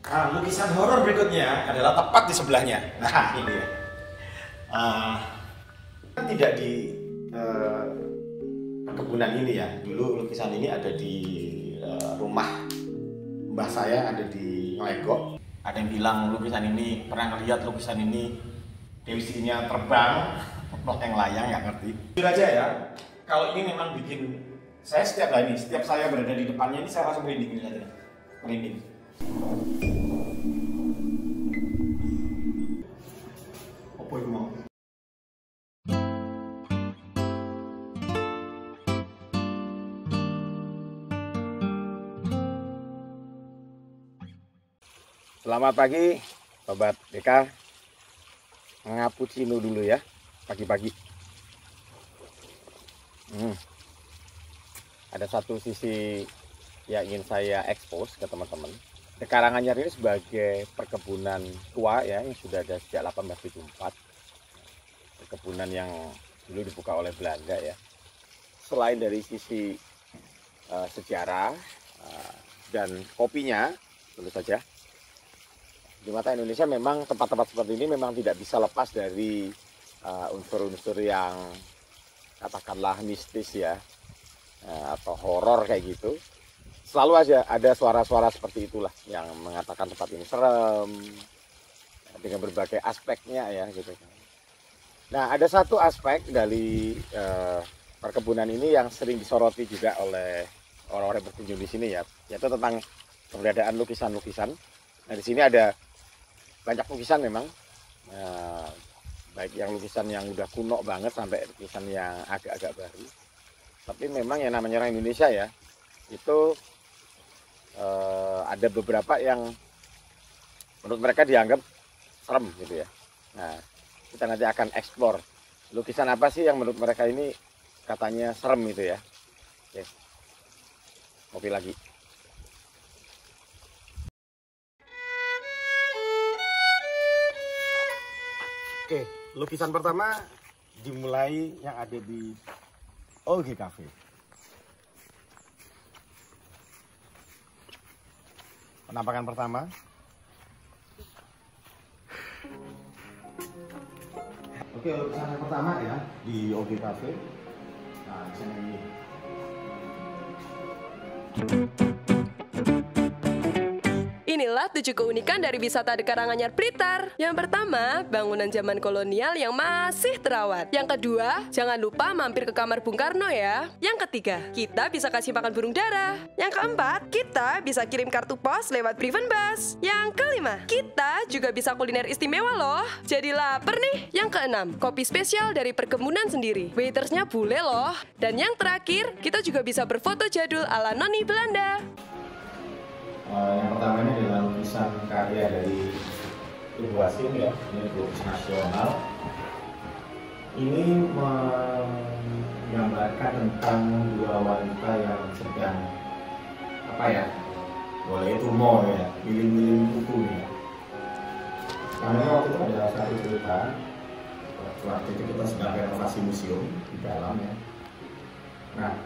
Lukisan horor berikutnya adalah tepat di sebelahnya. Nah, ini ya. Tidak di perkebunan ini ya. Dulu lukisan ini ada di rumah mbah saya, ada di Ngelegok. Ada yang bilang lukisan ini, pernah ngeliat lukisan ini dewinya terbang, yang layang, nggak ngerti. Jujur aja ya, kalau ini memang bikin saya setiap saya berada di depannya ini saya langsung merinding aja, merinding. Apa itu mau? Selamat pagi, Sobat DK. Ngapucino dulu ya, pagi-pagi. Ada satu sisi yang ingin saya expose ke teman-teman. Karanganyar ini sebagai perkebunan tua ya, yang sudah ada sejak 1874. Perkebunan yang dulu dibuka oleh Belanda ya. Selain dari sisi sejarah dan kopinya, tentu saja di mata Indonesia memang tempat-tempat seperti ini memang tidak bisa lepas dari unsur-unsur yang katakanlah mistis ya, atau horor kayak gitu. Selalu aja ada suara-suara seperti itulah yang mengatakan tempat ini serem dengan berbagai aspeknya ya gitu. Nah, ada satu aspek dari perkebunan ini yang sering disoroti juga oleh orang-orang yang berkunjung di sini ya, yaitu tentang keberadaan lukisan-lukisan. Nah, di sini ada banyak lukisan memang, baik yang lukisan yang udah kuno banget sampai lukisan yang agak-agak baru. Tapi memang yang namanya orang Indonesia ya, itu ada beberapa yang menurut mereka dianggap serem gitu ya. Nah, kita nanti akan explore lukisan apa sih yang menurut mereka ini katanya serem gitu ya. Oke, kopi lagi. Oke, lukisan pertama dimulai yang ada di OG Cafe. Penampakan pertama. Oke, lukisan yang pertama ya di OG Cafe. Nah, di sini ini. Inilah 7 keunikan dari wisata di Karanganyar Blitar. Yang pertama, bangunan zaman kolonial yang masih terawat. Yang kedua, jangan lupa mampir ke kamar Bung Karno ya. Yang ketiga, kita bisa kasih makan burung dara. Yang keempat, kita bisa kirim kartu pos lewat Priven Bus. Yang kelima, kita juga bisa kuliner istimewa loh. Jadi lapar nih. Yang keenam, kopi spesial dari perkebunan sendiri. Waitersnya bule loh. Dan yang terakhir, kita juga bisa berfoto jadul ala noni Belanda. Yang pertama ini adalah lukisan karya dari Ibu Hasim ya, ini lukis nasional. Ini menggambarkan tentang dua wanita yang sedang apa ya, boleh tumo ya, miling-miling buku ya. Karena waktu itu ada satu cerita, waktu itu kita sedang renovasi museum di dalam ya. Nah,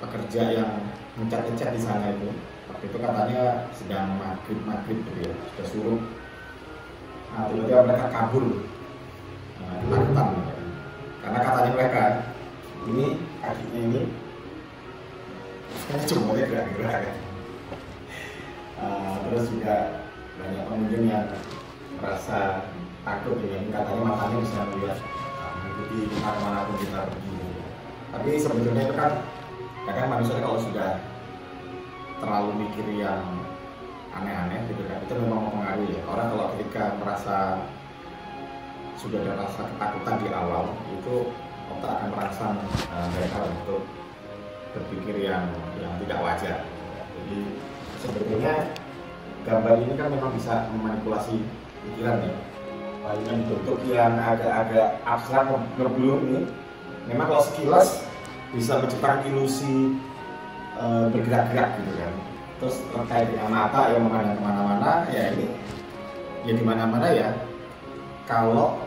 pekerja yang ngecat-ngecat di sana itu, waktu itu katanya sedang maghrib gitu ya, sudah suruh. Nah, tiba-tiba mereka kabur, ketakutan ya. Karena katanya mereka ini kakinya ini cuma gerak-gerak ya. Terus juga banyak pengunjung yang merasa takut ya, katanya matanya bisa melihat mengikuti kemana-mana pun kita pergi. Tapi sebetulnya itu kan kadang manusia kalau sudah terlalu mikir yang aneh-aneh gitu kan, itu memang mempengaruhi ya. Orang kalau ketika merasa sudah ada rasa ketakutan di awal, itu otak akan merangsang mereka untuk berpikir yang tidak wajar. Jadi sebetulnya gambar ini kan memang bisa memanipulasi pikiran ya. Dengan bentuk yang agak-agak abstrak ngeblur ini, memang kalau sekilas bisa menciptakan ilusi bergerak-gerak gitu kan. Terus terkait dengan mata yang memandang kemana-mana ya, ini ya di mana-mana ya. Kalau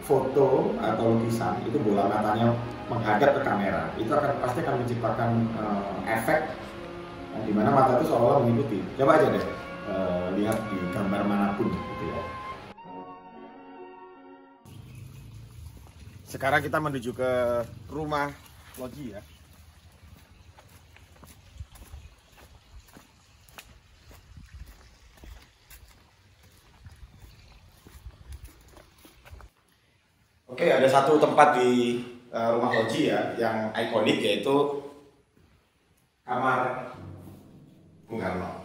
foto atau lukisan itu bola matanya menghadap ke kamera, itu pasti akan menciptakan efek di mana mata itu seolah-olah mengikuti. Coba aja deh lihat di gambar manapun gitu ya. Sekarang kita menuju ke rumah loji ya. Oke, ada satu tempat di rumah loji ya yang ikonik, yaitu kamar Bung Karno.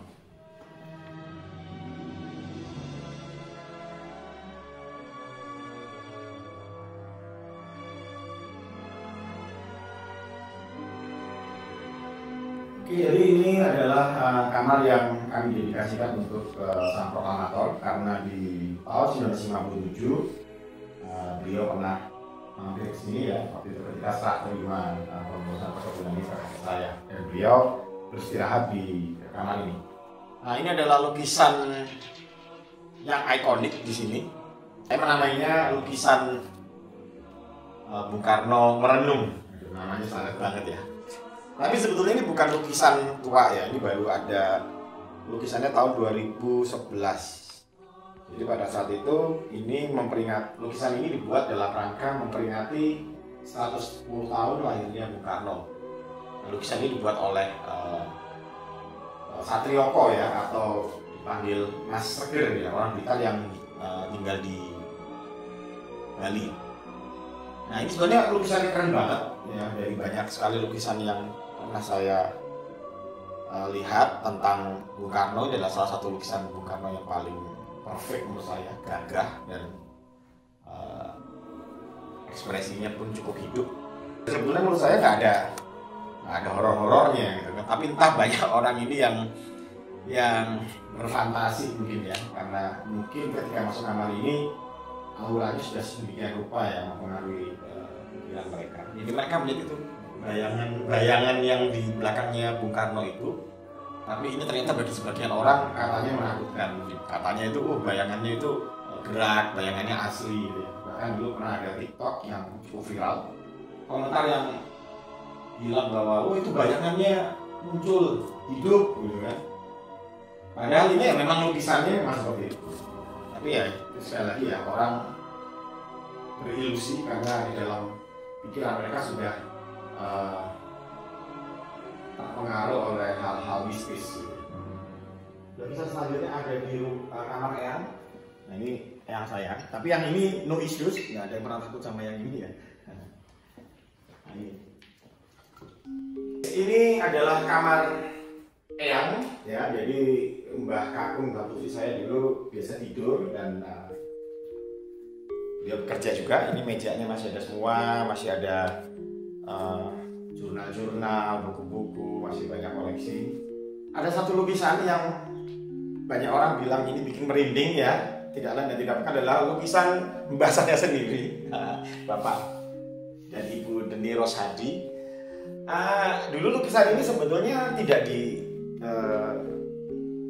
Oke, jadi ini adalah kamar yang kami dedikasikan untuk sang proklamator, karena di tahun 1957 beliau pernah mampir ke sini ya, waktu itu ketika serah terima pengurusan perkebunan ini ke saya, dan beliau beristirahat di kamar ini. Nah, ini adalah lukisan yang ikonik di sini. Saya menamainya lukisan Bung Karno merenung. Namanya sangat banget ya. Tapi sebetulnya ini bukan lukisan tua ya, ini baru ada lukisannya tahun 2011. Jadi pada saat itu ini lukisan ini dibuat dalam rangka memperingati 110 tahun lahirnya Bung Karno. Nah, lukisan ini dibuat oleh Satrioko ya, atau dipanggil Mas Seger ya, orang Blitar yang tinggal di Bali. Nah, ini sebenarnya lukisannya keren banget ya, dari banyak sekali lukisan yang pernah saya lihat tentang Bung Karno. Ini adalah salah satu lukisan Bung Karno yang paling perfect menurut saya, gagah dan ekspresinya pun cukup hidup. Sebetulnya menurut saya nggak ada horor-horornya gitu kan. Tapi entah banyak orang ini yang berfantasi mungkin ya, karena mungkin ketika masuk kamar ini auranya sudah sedemikian rupa yang mempengaruhi pikiran mereka. Jadi mereka melihat itu bayangan yang di belakangnya Bung Karno itu. Tapi ini ternyata bagi sebagian orang katanya menakutkan. Katanya itu, bayangannya itu gerak, bayangannya asli gitu ya. Bahkan dulu pernah ada TikTok yang cukup viral, komentar yang bilang bahwa itu bayangannya muncul hidup gitu kan. Padahal ini ya memang lukisannya memang seperti itu. Tapi ya sekali lagi ya, orang berilusi karena di dalam pikiran mereka sudah terpengaruh oleh hal-hal mistis. Lukisan selanjutnya ada di kamar Eyang. Nah, ini Eyang saya. Tapi yang ini no issues, nggak ada yang pernah takut sama yang ini ya. Nah, ini adalah kamar Eyang ya. Jadi Mbah Kakung, Mbah Putri saya dulu biasa tidur, dan dia bekerja juga. Ini mejanya masih ada semua, masih ada jurnal-jurnal, buku-buku, masih banyak koleksi. Ada satu lukisan yang banyak orang bilang ini bikin merinding ya, tidak lain dan tidak bukan adalah lukisan mbah saya sendiri, Bapak dan Ibu Deni Roshadi. Dulu lukisan ini sebetulnya tidak di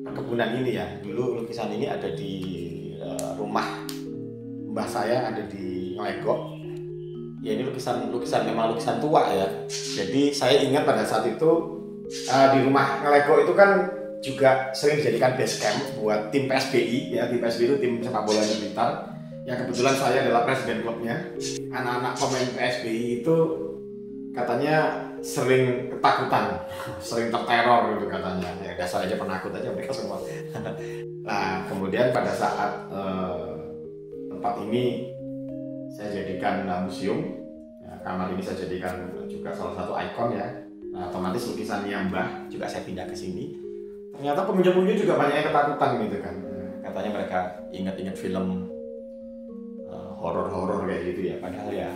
perkebunan ini ya. Dulu lukisan ini ada di rumah mbah saya, ada di Ngelegok. Ya, ini lukisan memang lukisan tua ya. Jadi saya ingat pada saat itu di rumah Ngelegok itu kan juga sering dijadikan base camp buat tim PSBI ya. Tim PSBI itu tim sepak bola Blitar, yang kebetulan saya adalah presiden klubnya. Anak-anak pemain PSBI itu katanya sering ketakutan, sering terteror gitu katanya. Ya dasar aja penakut aja mereka semua. Nah, kemudian pada saat tempat ini saya jadikan museum ya, kamar ini saya jadikan juga salah satu ikon ya. Nah, otomatis lukisannya Mbah juga saya pindah ke sini. Ternyata pengunjung-pengunjung juga banyak yang ketakutan gitu kan. Katanya mereka ingat-ingat film horor-horor kayak gitu ya. Padahal ya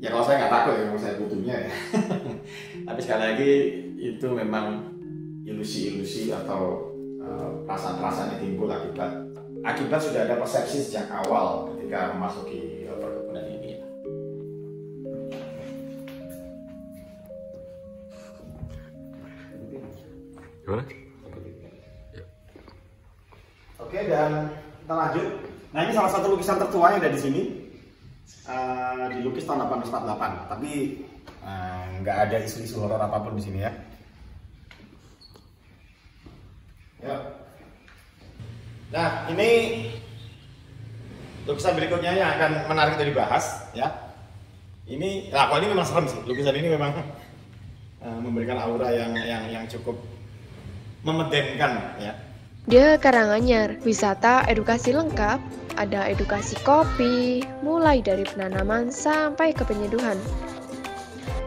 kalau saya nggak takut ya, kalau saya butuhnya ya. Tapi sekali lagi itu memang ilusi-ilusi atau perasaan-perasaan yang timbul akibat sudah ada persepsi sejak awal ketika memasuki perkebunan ini. Gimana? Oke, dan kita lanjut. Nah, ini salah satu lukisan tertua yang ada di sini. Dilukis tahun 1848, tapi nggak ada isu-isu horor apapun di sini ya. Nah, ini lukisan berikutnya yang akan menarik untuk dibahas ya. Ini, nah kalau ini memang serem sih. Lukisan ini memang memberikan aura yang cukup memedenkan ya. Dia Karanganyar, wisata edukasi lengkap, ada edukasi kopi, mulai dari penanaman sampai ke penyeduhan.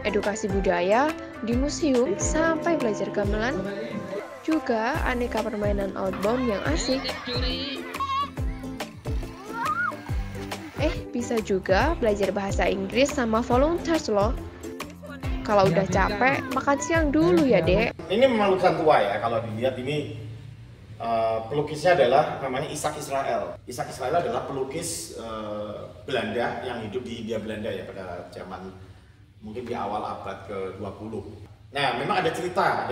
Edukasi budaya, di museum sampai belajar gamelan, juga aneka permainan outbound yang asik. Bisa juga belajar bahasa Inggris sama volunteers loh. Kalau udah capek, makan siang dulu ya, Dek. Ini memang lukisan tua ya, kalau dilihat ini pelukisnya adalah namanya Ishak Israel. Ishak Israel adalah pelukis Belanda yang hidup di Hindia Belanda ya pada zaman mungkin di awal abad ke-20. Nah, memang ada cerita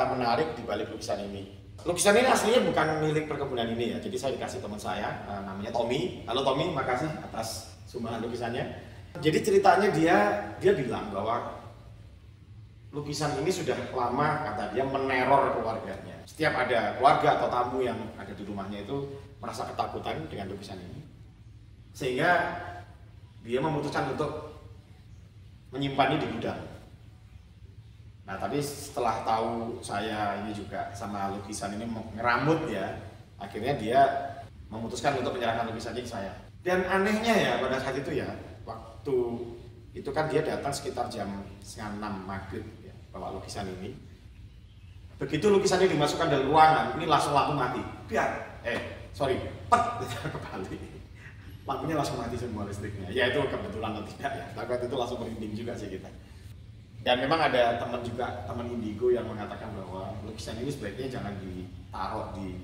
menarik di balik lukisan ini. Lukisan ini aslinya bukan milik perkebunan ini ya, jadi saya dikasih teman saya, namanya Tommy. Halo Tommy, makasih atas sumbangan lukisannya. Jadi ceritanya dia bilang bahwa lukisan ini sudah lama, kata dia, meneror keluarganya. Setiap ada keluarga atau tamu yang ada di rumahnya itu merasa ketakutan dengan lukisan ini, sehingga dia memutuskan untuk menyimpannya di gudang. Nah, tapi setelah tahu saya ini juga sama lukisan ini ngeramut ya, akhirnya dia memutuskan untuk menyerahkan lukisannya ke saya. Dan anehnya ya pada saat itu ya, waktu itu kan dia datang sekitar jam 5:30 maghrib ya, bawa lukisan ini. Begitu lukisannya dimasukkan dalam ruangan, ini langsung lampu mati. Pet kembali. Lampunya langsung mati semua listriknya. Ya itu kebetulan atau tidak ya. Tapi itu langsung merinding juga sih kita. Dan memang ada teman indigo yang mengatakan bahwa lukisan ini sebaiknya jangan ditaruh di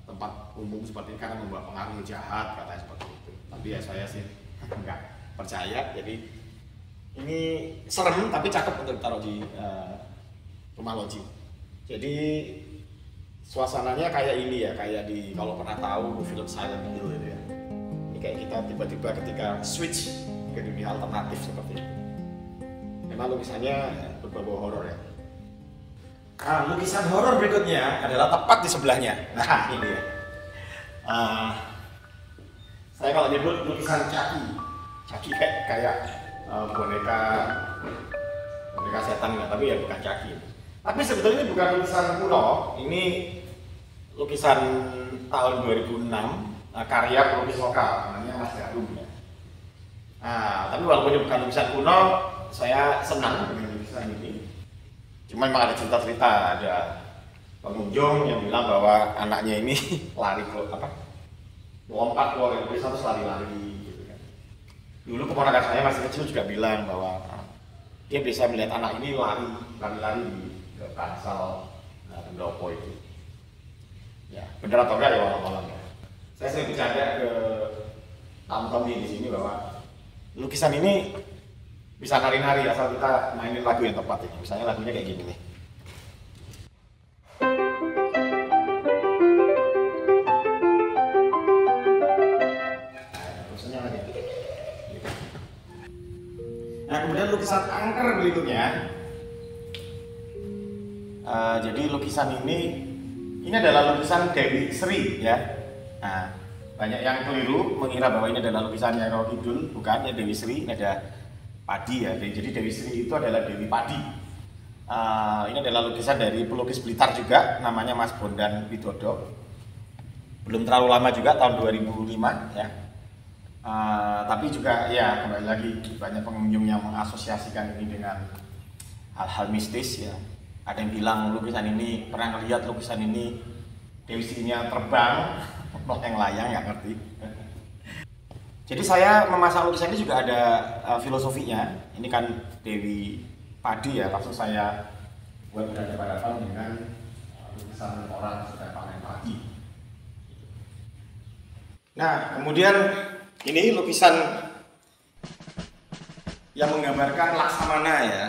tempat umum seperti ini karena membawa pengaruh jahat, katanya seperti itu. Tapi ya saya sih nggak percaya. Jadi ini serem tapi cakep untuk ditaruh di rumah loji. Jadi suasananya kayak ini ya, kayak di kalau pernah tahu film Silent Hill gitu ya. Ini kayak kita tiba-tiba ketika switch ke dunia alternatif seperti itu. Memang lukisannya berbau horor ya. Nah, lukisan horor berikutnya adalah tepat di sebelahnya. Nah, ini ya. Saya kalau nyebut lukisan Chucky kayak boneka setan ya, tapi ya bukan Chucky. Tapi sebetulnya ini bukan lukisan kuno. Ini lukisan tahun 2006, karya pelukis lokal namanya Mas Jarum ya. Nah, tapi walaupun ini bukan lukisan kuno, saya senang dengan lukisan ini. Cuma memang ada cerita-cerita, ada pengunjung yang bilang bahwa anaknya ini lari lompat keluar dari lukisan terus lari-lari gitu kan. Dulu keponakan saya masih kecil juga bilang bahwa dia bisa melihat anak ini lari-lari di Bangsal Pendopo itu. Ya, benar atau enggak ya walau ya. Saya sering bercanda ke tamu-tamu di sini bahwa lukisan ini bisa nari-nari asal kita mainin lagu yang tepat ini. Misalnya lagunya kayak gini nih. Nah, kemudian lukisan angker berikutnya. Jadi lukisan ini adalah lukisan Dewi Sri ya. Nah, banyak yang keliru mengira bahwa ini adalah lukisannya Roh Kidul, bukan ya Dewi Sri. Ini ada padi ya, jadi Dewi Sri itu adalah Dewi Padi. Ini adalah lukisan dari pelukis Blitar juga, namanya Mas Bondan Widodo. Belum terlalu lama juga, tahun 2005 ya. Tapi juga ya kembali lagi banyak pengunjung yang mengasosiasikan ini dengan hal-hal mistis ya. Ada yang bilang lukisan ini pernah melihat lukisan ini Dewi Sri-nya terbang, yang layang nggak ngerti. Jadi saya memasang lukisan ini juga ada filosofinya. Ini kan Dewi Padi ya, langsung saya buat berhadapan dengan lukisan orang sedang panen padi. Nah, kemudian ini lukisan yang menggambarkan Laksamana ya,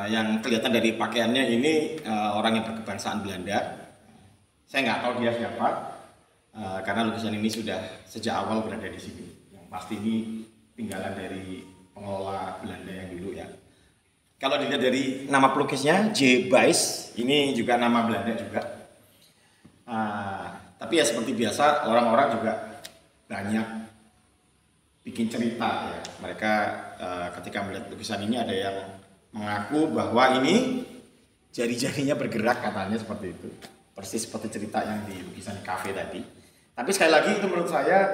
yang kelihatan dari pakaiannya ini orang yang berkebangsaan Belanda. Saya nggak tahu dia siapa, karena lukisan ini sudah sejak awal berada di sini. Pasti ini tinggalan dari pengelola Belanda yang dulu ya. Kalau dilihat dari nama pelukisnya J. Buys, ini juga nama Belanda juga. tapi ya seperti biasa orang-orang juga banyak bikin cerita ya. Mereka ketika melihat lukisan ini ada yang mengaku bahwa ini jari-jarinya bergerak, katanya seperti itu. Persis seperti cerita yang di lukisan kafe tadi. Tapi sekali lagi itu menurut saya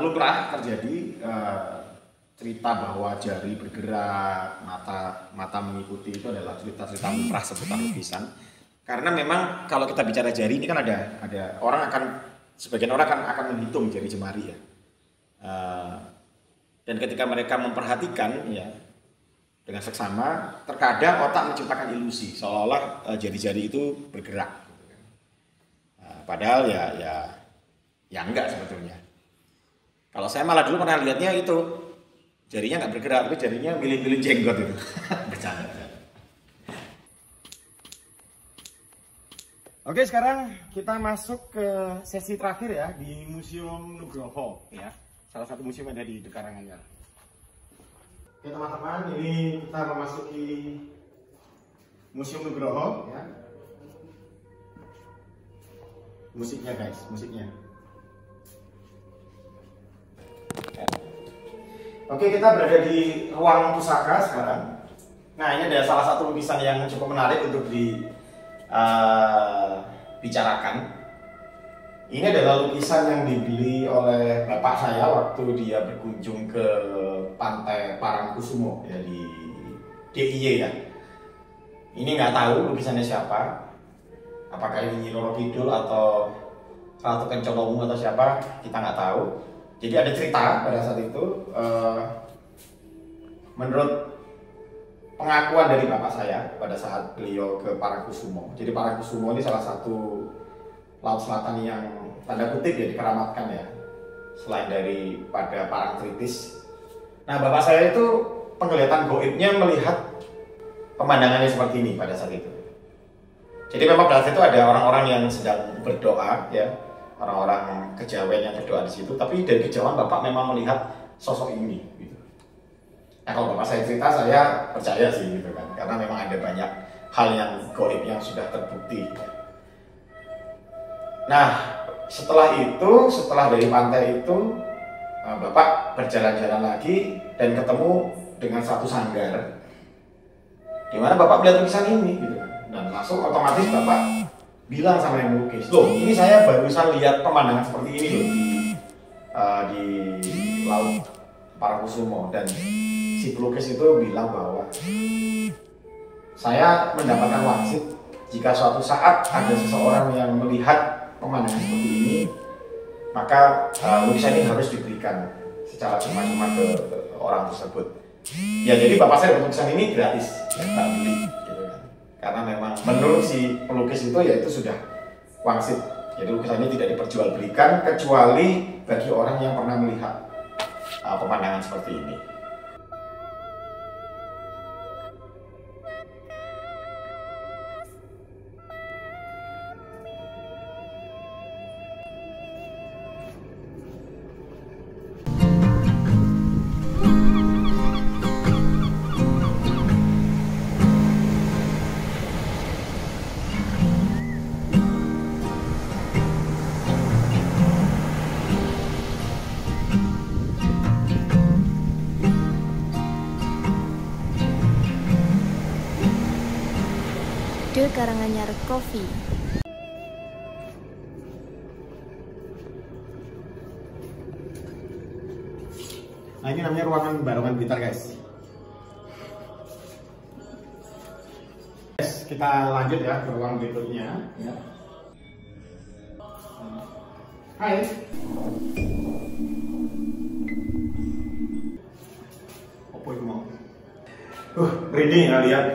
lumrah terjadi, cerita bahwa jari bergerak, mata mengikuti, itu adalah cerita-cerita lumrah seputar lukisan. Karena memang kalau kita bicara jari ini kan ada orang sebagian orang akan menghitung jari jemari ya. Dan ketika mereka memperhatikan ya dengan seksama, terkadang otak menciptakan ilusi seolah-olah jari-jari itu bergerak. Padahal ya enggak sebetulnya. Kalau saya malah dulu pernah lihatnya itu jarinya nggak bergerak, tapi jarinya milih-milih jenggot itu. Bercanda. Oke, sekarang kita masuk ke sesi terakhir ya di Museum Nugroho ya. Salah satu museum yang ada di Karanganyar. Oke teman-teman, ini kita memasuki Museum Nugroho ya. Musiknya guys, musiknya. Oke, kita berada di ruang pusaka sekarang. Nah, ini ada salah satu lukisan yang cukup menarik untuk dibicarakan. Ini adalah lukisan yang dibeli oleh bapak saya waktu dia berkunjung ke pantai Parangkusumo ya, di DIY ya. Ini nggak tahu lukisannya siapa. Apakah ini Nyi Roro Kidul atau Ratu Kencolomu atau siapa, kita nggak tahu. Jadi ada cerita pada saat itu, menurut pengakuan dari bapak saya pada saat beliau ke Parangkusumo. Jadi Parangkusumo ini salah satu laut selatan yang tanda kutip ya dikeramatkan ya, selain daripada Parangtritis. Nah, bapak saya itu penglihatan goibnya melihat pemandangannya seperti ini pada saat itu. Jadi memang pada saat itu ada orang-orang yang sedang berdoa ya, orang-orang kejawen yang berdoa di situ. Tapi dari kejauhan bapak memang melihat sosok ini. Gitu. Nah, kalau bapak saya cerita, saya percaya sih gitu kan, karena memang ada banyak hal yang goib yang sudah terbukti. Nah, setelah dari pantai itu, bapak berjalan-jalan lagi dan ketemu dengan satu sanggar, di mana bapak melihat lukisan ini, gitu kan. Dan langsung otomatis bapak bilang sama yang melukis, loh ini saya barusan lihat pemandangan seperti ini loh di laut Parangkusumo. Dan si pelukis itu bilang bahwa saya mendapatkan wangsit jika suatu saat ada seseorang yang melihat pemandangan seperti ini, maka lukisan ini harus diberikan secara cuma-cuma ke orang tersebut. Ya, jadi bapak saya dapat lukisan ini gratis, ya, tak beli, gitu kan. Karena memang menurut si pelukis itu ya itu sudah wangsit. Jadi lukisan ini tidak diperjualbelikan kecuali bagi orang yang pernah melihat pemandangan seperti ini. The Karanganyar Coffee. Nah, ini namanya ruangan barongan Blitar guys. Kita lanjut ya ke ruang berikutnya ya. Hai. Apa itu mau? Merinding ya lihat.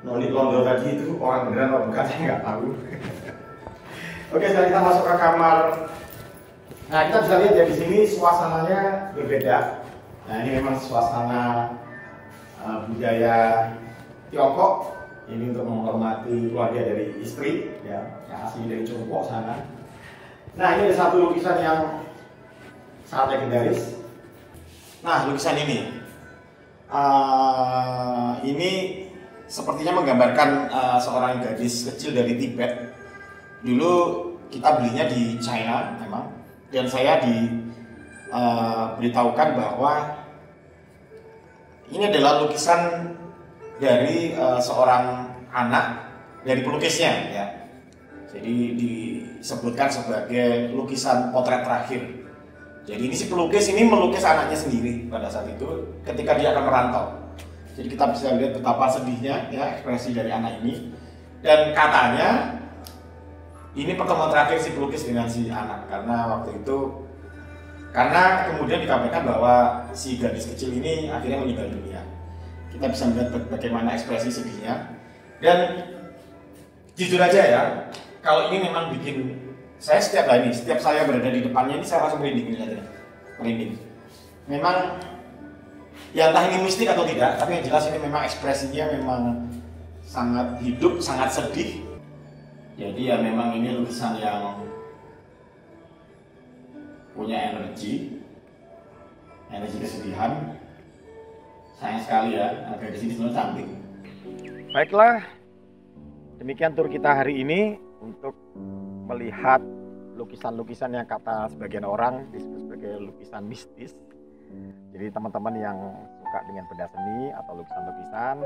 Noni Londo tadi itu orang beneran atau bukan, saya nggak tahu. Oke, sekarang kita masuk ke kamar. Nah, kita bisa lihat ya di sini suasananya berbeda. Nah, ini memang suasana budaya Tiongkok. Ini untuk menghormati keluarga dari istri, ya, yang asli dari Cungpok sana. Nah, ini ada satu lukisan yang sangat legendaris. Nah, lukisan ini sepertinya menggambarkan seorang gadis kecil dari Tibet. Dulu kita belinya di China memang, dan saya diberitahukan bahwa ini adalah lukisan dari seorang anak dari pelukisnya ya. Jadi disebutkan sebagai lukisan potret terakhir. Jadi ini si pelukis ini melukis anaknya sendiri pada saat itu ketika dia akan merantau. Jadi kita bisa lihat betapa sedihnya ya ekspresi dari anak ini. Dan katanya ini pertemuan terakhir si pelukis dengan si anak, karena kemudian dikabarkan bahwa si gadis kecil ini akhirnya meninggal dunia. Kita bisa melihat bagaimana ekspresi sedihnya. Dan jujur aja ya, kalau ini memang bikin saya setiap saya berada di depannya ini saya langsung merinding aja, merinding. Memang ya entah ini mistik atau tidak, tapi yang jelas ini memang ekspresinya memang sangat hidup, sangat sedih. Jadi ya memang ini lukisan yang punya energi kesedihan. Sayang sekali ya, agak di sini sebenarnya cantik. Baiklah, demikian tur kita hari ini untuk melihat lukisan-lukisan yang kata sebagian orang disebut sebagai lukisan mistis. Jadi teman-teman yang suka dengan benda seni atau lukisan-lukisan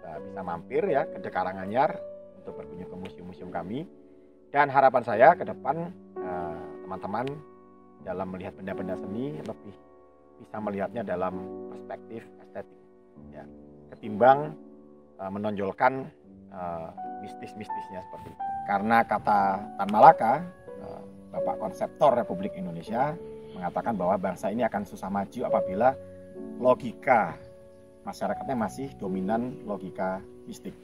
bisa mampir ya ke The Karanganyar untuk berkunjung ke museum-museum kami. Dan harapan saya ke depan teman-teman dalam melihat benda-benda seni lebih bisa melihatnya dalam perspektif estetik ya, ketimbang menonjolkan mistis-mistisnya seperti itu. Karena kata Tan Malaka, Bapak Konseptor Republik Indonesia, mengatakan bahwa bangsa ini akan susah maju apabila logika masyarakatnya masih dominan logika mistik.